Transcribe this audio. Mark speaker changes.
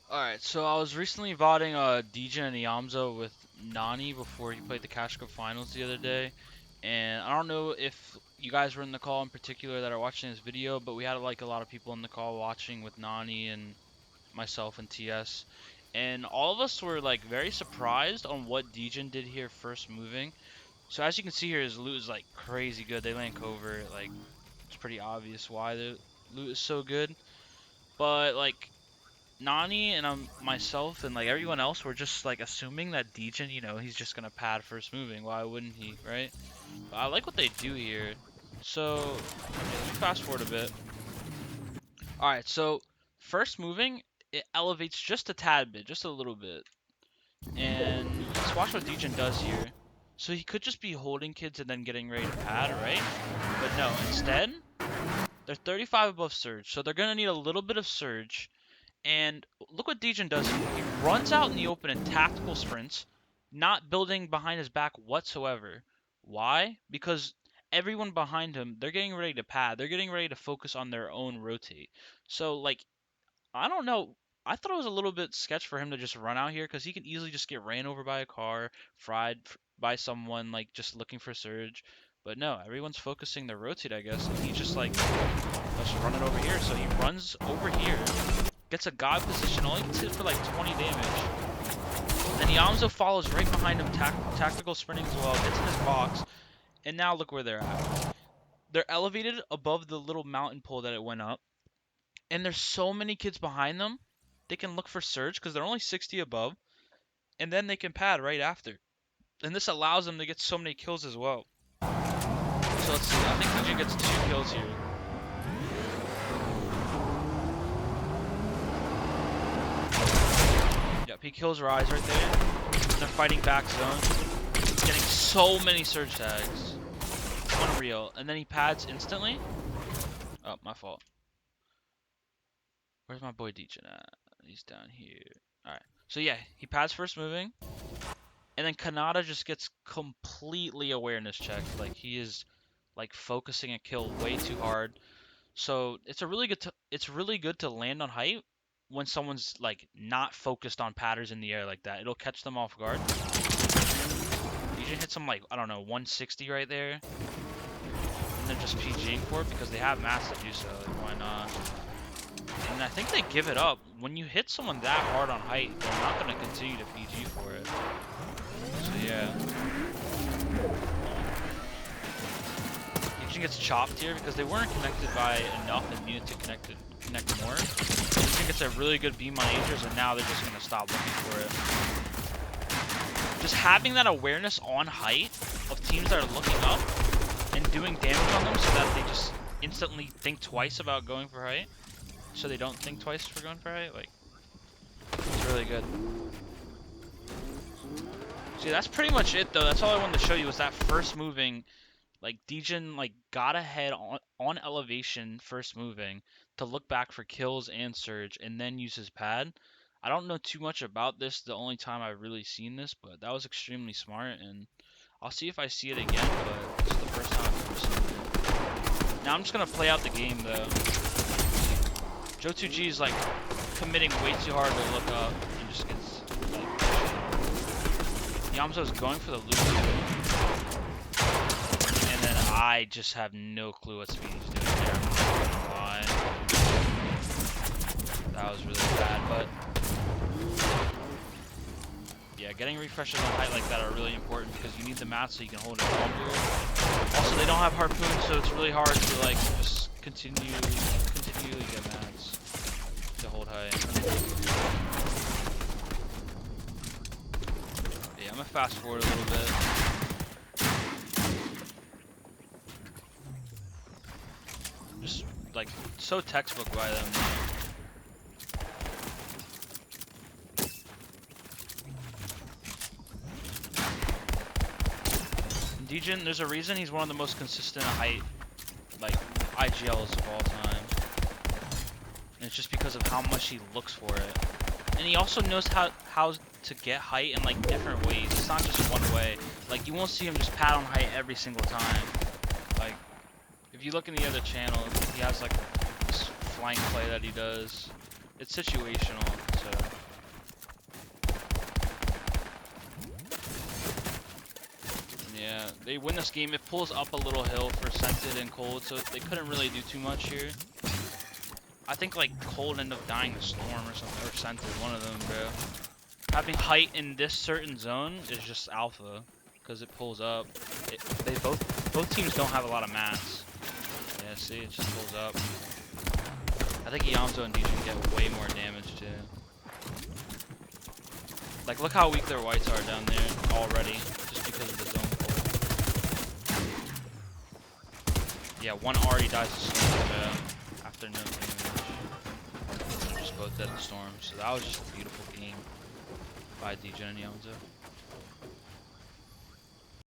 Speaker 1: Alright, so I was recently vodding Degen and Yamzo with Nani before he played the Cash Cup Finals the other day. And I don't know if you guys were in the call in particular that are watching this video, but we had like a lot of people in the call watching with Nani and myself and TS. And all of us were like very surprised on what Degen did here first moving. So as you can see here, his loot is like crazy good. They land covert, like it's pretty obvious why the loot is so good. But like Nani and myself and like everyone else were just like assuming that Degen, he's just gonna pad first moving. Why wouldn't he, right? But I like what they do here. So yeah, let me fast forward a bit. All right, so first moving, it elevates just a tad bit, just a little bit, and let's watch what Degen does here. So he could just be holding kids and then getting ready to pad, right? But no, instead they're 35 above surge, so they're gonna need a little bit of surge. And look what Degen does here. He runs out in the open in tactical sprints, not building behind his back whatsoever. Why? Because everyone behind him, they're getting ready to pad. They're getting ready to focus on their own rotate. So, like, I don't know. I thought it was a little bit sketch for him to just run out here because he can easily just get ran over by a car, fried by someone, like, just looking for surge. But no, everyone's focusing their rotate, I guess. And he's just like, let's run it over here. So he runs over here, gets a god position, only gets hit for like 20 damage. And Yamzo follows right behind him, tactical sprinting as well, gets in his box, and now look where they're at. They're elevated above the little mountain pole that it went up, and there's so many kids behind them, they can look for surge because they're only 60 above, and then they can pad right after. And this allows them to get so many kills as well. So let's see, I think Degen gets 2 kills here. Yep, he kills Rise right there. They're fighting back zone. Getting so many surge tags. Unreal. And then he pads instantly. Oh, my fault. Where's my boy Degen at? He's down here. Alright. So yeah, he pads first moving. And then Kanata just gets completely awareness checked. Like he is like focusing a kill way too hard. So it's really good to land on height when someone's like not focused on padders in the air like that. It'll catch them off guard. Degen hits him like, I don't know, 160 right there. And they're just PGing for it because they have mats to do so. Like, why not? And I think they give it up. When you hit someone that hard on height, they're not going to continue to PG for it. So yeah. Degen gets chopped here because they weren't connected by enough and needed to connect more. Degen gets a really good beam on Agers, and now they're just going to stop looking for it. Just having that awareness on height of teams that are looking up and doing damage on them so that they just instantly think twice about going for height. So they don't think twice for going for height. Like, it's really good. See, that's pretty much it though. That's all I wanted to show you was that first moving. Like, Degen like got ahead on elevation first moving to look back for kills and surge and then use his pad. I don't know too much about this, the only time I've really seen this, but that was extremely smart, and I'll see if I see it again, but this is the first time I've ever seen it. Now I'm just going to play out the game, though. Joe2G is, like, committing way too hard to look up, and just gets, like, Yamzo's going for the loop, and then I just have no clue what speed he's doing there. Why? That was really bad, but yeah, getting refreshes on height like that are really important because you need the mats so you can hold it longer. Also, they don't have harpoons, so it's really hard to like just continually get mats to hold height. But yeah, I'm gonna fast forward a little bit. Just like so textbook by them. Degen, there's a reason he's one of the most consistent height, like, IGLs of all time. And it's just because of how much he looks for it. And he also knows how to get height in, like, different ways. It's not just one way. Like, you won't see him just pad on height every single time. Like, if you look in the other channel, he has, like, this flank play that he does, It's situational, so. Yeah, they win this game. It pulls up a little hill for Scented and Cold, so they couldn't really do too much here. I think like Cold ended up dying to Storm or something, or Scented, one of them, bro. Having height in this certain zone is just alpha, because it pulls up. They both teams don't have a lot of mats. Yeah, see, it just pulls up. I think Iamzo and Degen get way more damage too. Like, look how weak their whites are down there already, just because of the zone pull. Yeah, one already dies to Storm after no damage. Just both dead to Storm, so that was just a beautiful game by Degen and Iamzo.